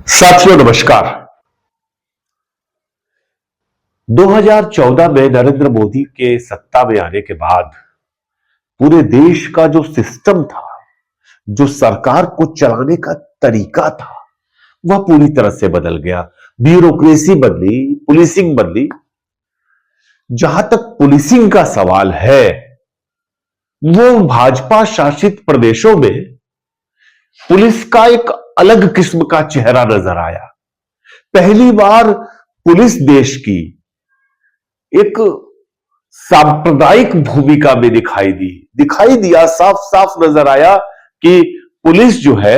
साथियों नमस्कार। 2014 में नरेंद्र मोदी के सत्ता में आने के बाद पूरे देश का जो सिस्टम था, जो सरकार को चलाने का तरीका था, वह पूरी तरह से बदल गया। ब्यूरोक्रेसी बदली, पुलिसिंग बदली। जहां तक पुलिसिंग का सवाल है, वो भाजपा शासित प्रदेशों में पुलिस का एक अलग किस्म का चेहरा नजर आया। पहली बार पुलिस देश की एक सांप्रदायिक भूमिका में दिखाई दिया। साफ साफ नजर आया कि पुलिस जो है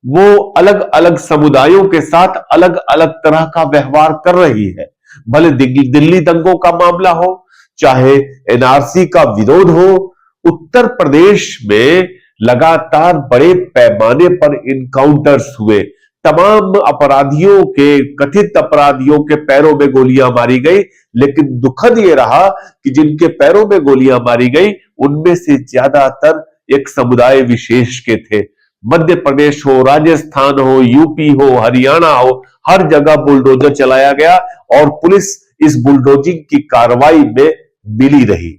वो अलग अलग समुदायों के साथ अलग अलग तरह का व्यवहार कर रही है। भले दिल्ली दंगों का मामला हो, चाहे एनआरसी का विरोध हो, उत्तर प्रदेश में लगातार बड़े पैमाने पर इनकाउंटर्स हुए। तमाम अपराधियों के, कथित अपराधियों के पैरों में गोलियां मारी गई। लेकिन दुखद यह रहा कि जिनके पैरों में गोलियां मारी गई उनमें से ज्यादातर एक समुदाय विशेष के थे। मध्य प्रदेश हो, राजस्थान हो, यूपी हो, हरियाणा हो, हर जगह बुलडोजर चलाया गया और पुलिस इस बुलडोजिंग की कार्रवाई में मिली रही।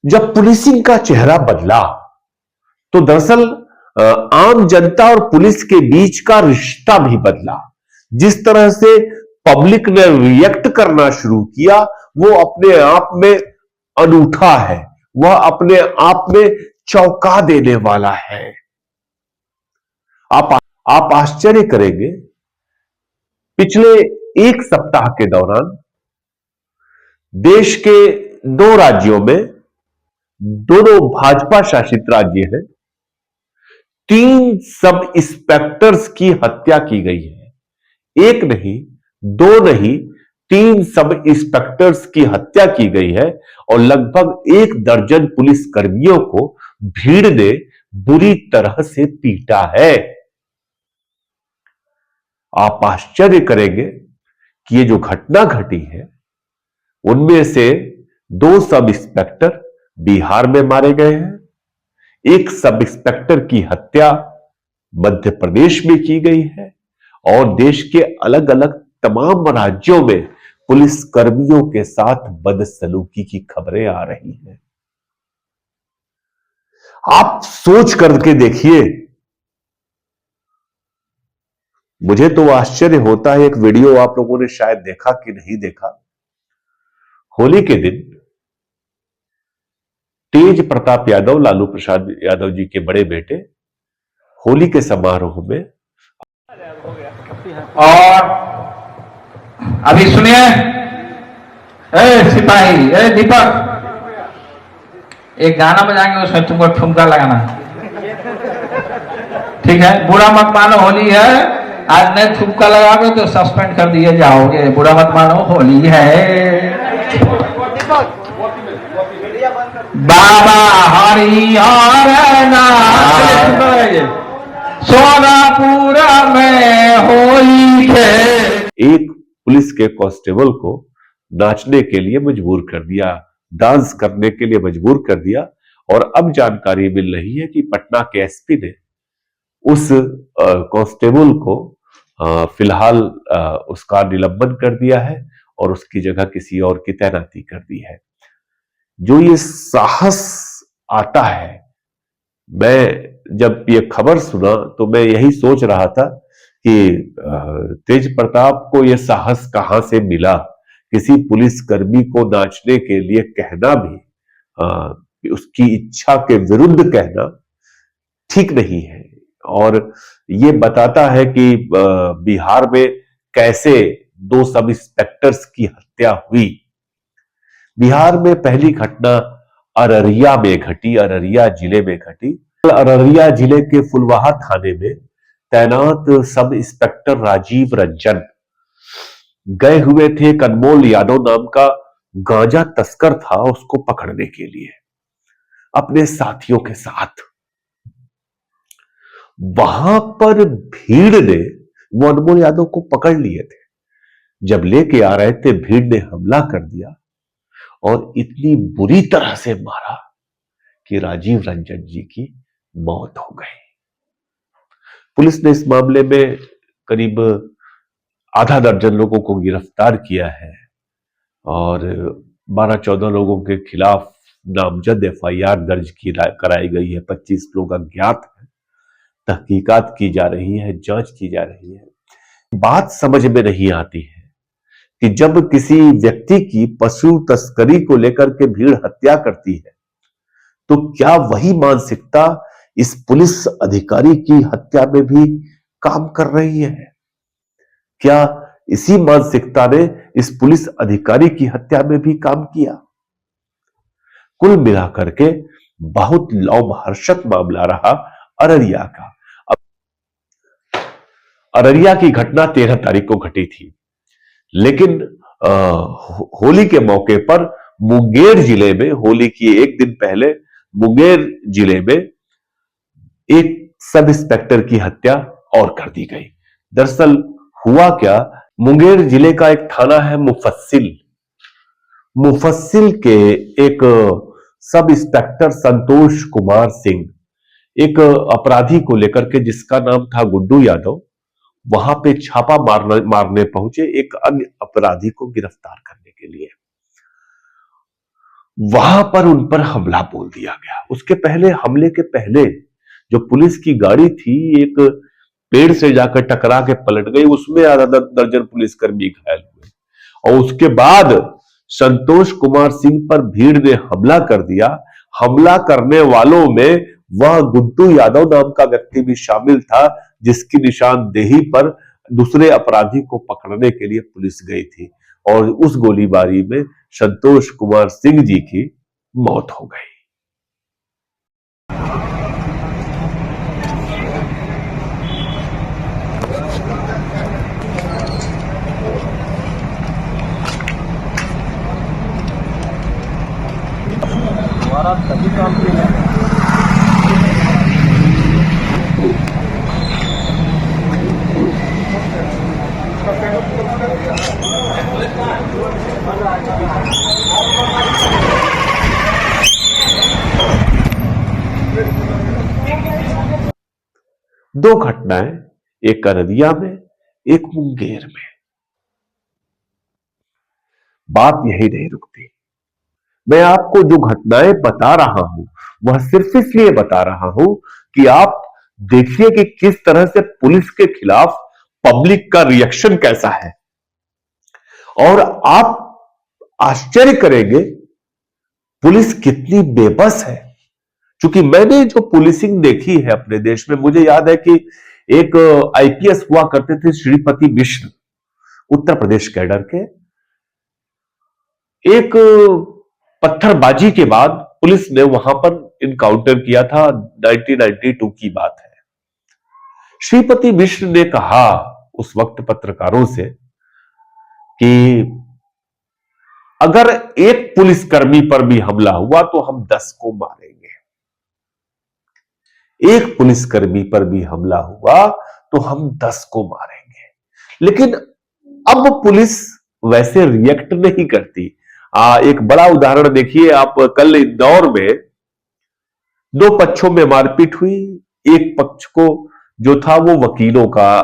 जब पुलिसिंग का चेहरा बदला तो दरअसल आम जनता और पुलिस के बीच का रिश्ता भी बदला। जिस तरह से पब्लिक ने रिएक्ट करना शुरू किया वो अपने आप में अनूठा है, वह अपने आप में चौंका देने वाला है। आप आश्चर्य करेंगे, पिछले एक सप्ताह के दौरान देश के दो राज्यों में, दोनों भाजपा शासित राज्य हैं, 3 सब इंस्पेक्टर्स की हत्या की गई है। एक नहीं, दो नहीं, 3 सब इंस्पेक्टर्स की हत्या की गई है और लगभग 1 दर्जन पुलिस कर्मियों को भीड़ ने बुरी तरह से पीटा है। आप आश्चर्य करेंगे कि ये जो घटना घटी है उनमें से 2 सब इंस्पेक्टर बिहार में मारे गए हैं, एक सब इंस्पेक्टर की हत्या मध्य प्रदेश में की गई है और देश के अलग अलग तमाम राज्यों में पुलिस कर्मियों के साथ बदसलूकी की खबरें आ रही हैं। आप सोच करके देखिए। मुझे तो आश्चर्य होता है, एक वीडियो आप लोगों ने शायद देखा कि नहीं देखा। होली के दिन तेज प्रताप यादव, लालू प्रसाद यादव जी के बड़े बेटे, होली के समारोह में, और अभी सुनिए, सिपाही, दीपक, एक गाना बजाएंगे, उसमें तुमको ठुमका लगाना है, ठीक है? बुरा मत मानो, होली है, आज नहीं ठुमका लगाओगे तो सस्पेंड कर दिए जाओगे। बुरा मत मानो, होली है। बाबा हरिहर सोनापुर में होली है। एक पुलिस के कांस्टेबल को नाचने के लिए मजबूर कर दिया, डांस करने के लिए मजबूर कर दिया। और अब जानकारी मिल रही है कि पटना के एसपी ने उस कांस्टेबल को फिलहाल उसका निलंबन कर दिया है और उसकी जगह किसी और की तैनाती कर दी है। जो ये साहस आता है, मैं जब ये खबर सुना तो मैं यही सोच रहा था कि तेज प्रताप को ये साहस कहां से मिला। किसी पुलिस कर्मी को नाचने के लिए कहना भी उसकी इच्छा के विरुद्ध कहना ठीक नहीं है। और ये बताता है कि बिहार में कैसे 2 सब इंस्पेक्टर्स की हत्या हुई। बिहार में पहली घटना अररिया में घटी, अररिया जिले में घटी। अररिया जिले के फुलवाहा थाने में तैनात सब इंस्पेक्टर राजीव रंजन गए हुए थे। एक अनमोल यादव नाम का गांजा तस्कर था, उसको पकड़ने के लिए अपने साथियों के साथ। वहां पर भीड़ ने वो अनमोल यादव को पकड़ लिए थे। जब लेके आ रहे थे, भीड़ ने हमला कर दिया और इतनी बुरी तरह से मारा कि राजीव रंजन जी की मौत हो गई। पुलिस ने इस मामले में करीब आधा दर्जन लोगों को गिरफ्तार किया है और 12-14 लोगों के खिलाफ नामजद एफआईआर दर्ज कराई गई है। 25 लोग अज्ञात हैं, तहकीकात की जा रही है, जांच की जा रही है। बात समझ में नहीं आती है कि जब किसी व्यक्ति की पशु तस्करी को लेकर के भीड़ हत्या करती है तो क्या वही मानसिकता इस पुलिस अधिकारी की हत्या में भी काम कर रही है? क्या इसी मानसिकता ने इस पुलिस अधिकारी की हत्या में भी काम किया? कुल मिलाकर के बहुत लोमहर्षक मामला रहा अररिया का। अररिया की घटना 13 तारीख को घटी थी, लेकिन होली के मौके पर मुंगेर जिले में, होली की एक दिन पहले मुंगेर जिले में एक सब इंस्पेक्टर की हत्या और कर दी गई। दरअसल हुआ क्या, मुंगेर जिले का एक थाना है मुफस्सिल के एक सब इंस्पेक्टर संतोष कुमार सिंह एक अपराधी को लेकर के, जिसका नाम था गुड्डू यादव, वहां पे छापा मारने पहुंचे एक अन्य अपराधी को गिरफ्तार करने के लिए। वहां पर उन पर हमला बोल दिया गया। उसके पहले, हमले के पहले जो पुलिस की गाड़ी थी एक पेड़ से जाकर टकरा के पलट गई, उसमें आधा दर्जन पुलिसकर्मी घायल हुए और उसके बाद संतोष कुमार सिंह पर भीड़ ने हमला कर दिया। हमला करने वालों में वह गुड्डू यादव नाम का व्यक्ति भी शामिल था, जिसकी निशानदेही पर दूसरे अपराधी को पकड़ने के लिए पुलिस गई थी और उस गोलीबारी में संतोष कुमार सिंह जी की मौत हो गई। सभी काम के लिए दो घटनाएं, एक अररिया में, एक मुंगेर में। बात यही नहीं रुकती। मैं आपको जो घटनाएं बता रहा हूं वह सिर्फ इसलिए बता रहा हूं कि आप देखिए कि किस तरह से पुलिस के खिलाफ पब्लिक का रिएक्शन कैसा है, और आप आश्चर्य करेंगे पुलिस कितनी बेबस है। क्योंकि मैंने जो पुलिसिंग देखी है अपने देश में, मुझे याद है कि एक आईपीएस हुआ करते थे श्रीपति मिश्र, उत्तर प्रदेश कैडर के। एक पत्थरबाजी के बाद पुलिस ने वहां पर इनकाउंटर किया था, 1992 की बात है। श्रीपति मिश्र ने कहा उस वक्त पत्रकारों से कि अगर एक पुलिसकर्मी पर भी हमला हुआ तो हम 10 को मारेंगे। एक पुलिसकर्मी पर भी हमला हुआ तो हम 10 को मारेंगे। लेकिन अब पुलिस वैसे रिएक्ट नहीं करती। एक बड़ा उदाहरण देखिए आप, कल इंदौर में 2 पक्षों में मारपीट हुई। एक पक्ष को जो था वो वकीलों का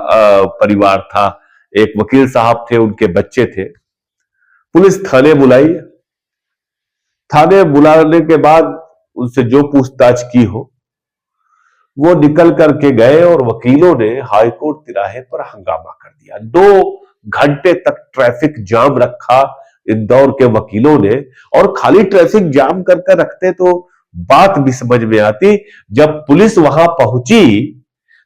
परिवार था, एक वकील साहब थे, उनके बच्चे थे। पुलिस थाने बुलाई। थाने बुलाने के बाद उनसे जो पूछताछ की हो वो निकल करके गए और वकीलों ने हाईकोर्ट तिराहे पर हंगामा कर दिया। 2 घंटे तक ट्रैफिक जाम रखा इंदौर के वकीलों ने। और खाली ट्रैफिक जाम करके रखते तो बात भी समझ में आती। जब पुलिस वहां पहुंची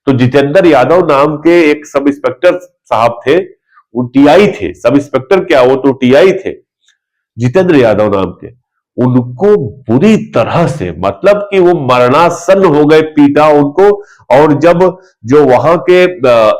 तो जितेंद्र यादव नाम के एक सब इंस्पेक्टर साहब थे, वो टीआई थे, सब इंस्पेक्टर क्या, वो तो टीआई थे, जितेंद्र यादव नाम के। उनको बुरी तरह से, मतलब कि वो मरणासन हो गए, पीटा उनको। और जब जो वहां के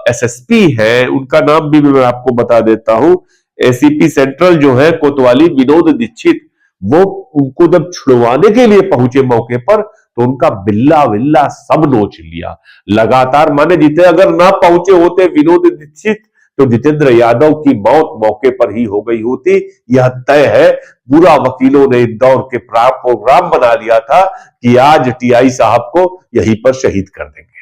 एसएसपी है, उनका नाम भी मैं आपको बता देता हूं, एसीपी सेंट्रल जो है कोतवाली विनोद दीक्षित, वो उनको जब छुड़वाने के लिए पहुंचे मौके पर तो उनका बिल्ला विल्ला सब नोच लिया लगातार। माने जीते अगर ना पहुंचे होते विनोद दीक्षित तो जितेंद्र यादव की मौत मौके पर ही हो गई होती, यह तय है। पूरा वकीलों ने इंदौर के प्रोग्राम बना लिया था कि आज टीआई साहब को यहीं पर शहीद कर देंगे।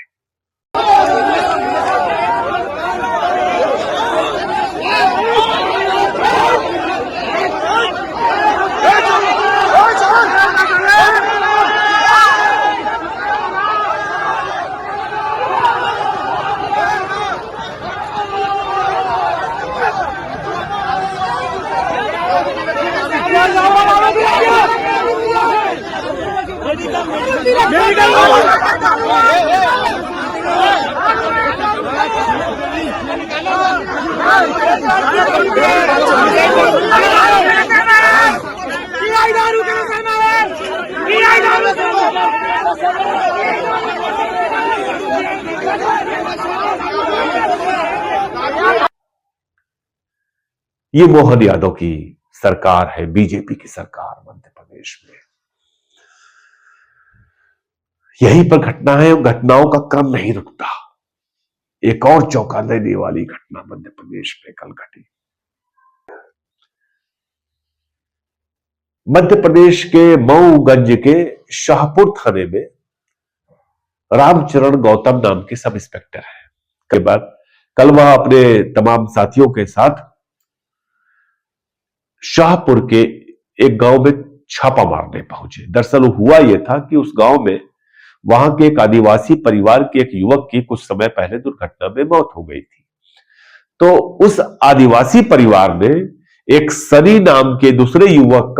ये मोहन यादव की सरकार है, बीजेपी की सरकार मध्य प्रदेश में। यहीं पर घटना है और घटनाओं का क्रम नहीं रुकता। एक और चौंका देने वाली घटना मध्य प्रदेश में कल घटी। मध्य प्रदेश के मऊगंज के शाहपुर थाने में रामचरण गौतम नाम के सब इंस्पेक्टर हैं। कई बार कल वह अपने तमाम साथियों के साथ शाहपुर के एक गांव में छापा मारने पहुंचे। दरअसल हुआ यह था कि उस गांव में वहां के एक आदिवासी परिवार के एक युवक की कुछ समय पहले दुर्घटना में मौत हो गई थी। तो उस आदिवासी परिवार ने एक सनी नाम के दूसरे युवक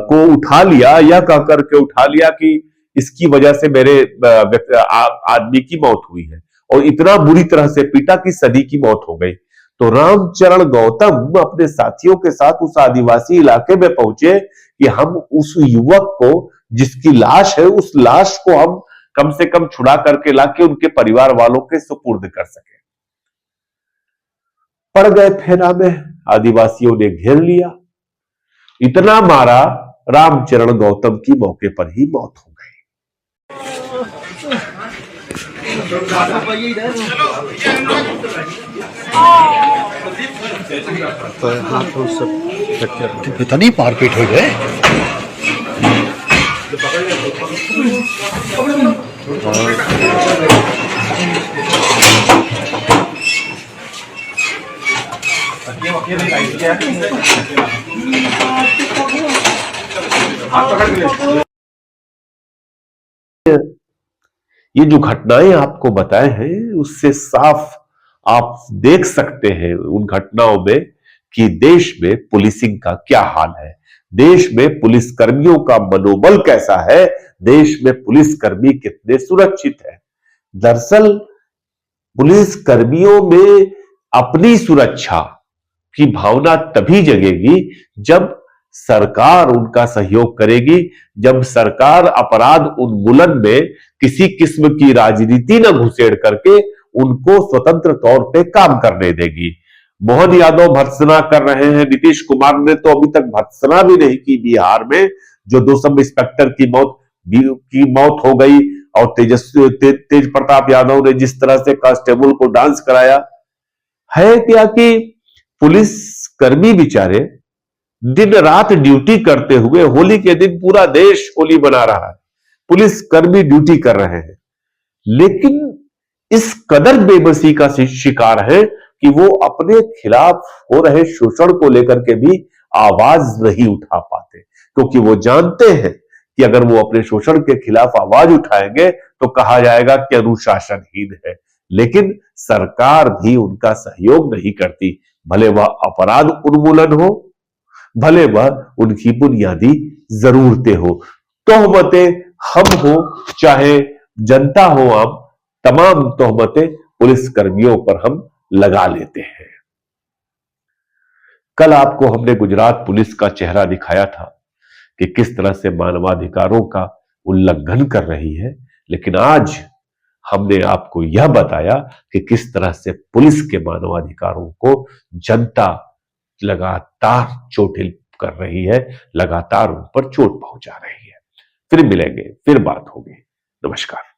को उठा लिया, यह कहकर के उठा लिया कि इसकी वजह से मेरे आदमी की मौत हुई है, और इतना बुरी तरह से पीटा कि सनी की मौत हो गई। तो रामचरण गौतम अपने साथियों के साथ उस आदिवासी इलाके में पहुंचे कि हम उस युवक को, जिसकी लाश है, उस लाश को हम कम से कम छुड़ा करके लाके उनके परिवार वालों के सुपुर्द कर सके। पड़ गए फेरा में, आदिवासियों ने घेर लिया, इतना मारा, रामचरण गौतम की मौके पर ही मौत हो गई। इतनी मारपीट हो गए। ये जो घटनाएं आपको बताए हैं, उससे साफ आप देख सकते हैं उन घटनाओं में कि देश में पुलिसिंग का क्या हाल है, देश में पुलिसकर्मियों का मनोबल कैसा है, देश में पुलिसकर्मी कितने सुरक्षित है। दरअसल पुलिसकर्मियों में अपनी सुरक्षा की भावना तभी जगेगी जब सरकार उनका सहयोग करेगी, जब सरकार अपराध उन्मूलन में किसी किस्म की राजनीति न घुसेड़ करके उनको स्वतंत्र तौर पे काम करने देगी। मोहन यादव भर्त्सना कर रहे हैं, नीतीश कुमार ने तो अभी तक भर्त्सना भी नहीं की बिहार में, जो दो सब इंस्पेक्टर की मौत हो गई, और तेज प्रताप यादव ने जिस तरह से कांस्टेबल को डांस कराया है। क्या कि पुलिस कर्मी बेचारे दिन रात ड्यूटी करते हुए, होली के दिन पूरा देश होली मना रहा है, पुलिस कर्मी ड्यूटी कर रहे हैं, लेकिन इस कदर बेबसी का शिकार है कि वो अपने खिलाफ हो रहे शोषण को लेकर के भी आवाज नहीं उठा पाते, क्योंकि वो जानते हैं कि अगर वो अपने शोषण के खिलाफ आवाज उठाएंगे तो कहा जाएगा कि अनुशासनहीन है। लेकिन सरकार भी उनका सहयोग नहीं करती, भले वह अपराध उन्मूलन हो, भले वह उनकी बुनियादी जरूरतें हो। तोहमतें हम हो चाहे जनता हो, आम तमाम तोहमतें पुलिस कर्मियों पर हम लगा लेते हैं। कल आपको हमने गुजरात पुलिस का चेहरा दिखाया था कि किस तरह से मानवाधिकारों का उल्लंघन कर रही है, लेकिन आज हमने आपको यह बताया कि किस तरह से पुलिस के मानवाधिकारों को जनता लगातार चोटिल कर रही है, लगातार उन पर चोट पहुंचा रही है। फिर मिलेंगे, फिर बात होगी। नमस्कार।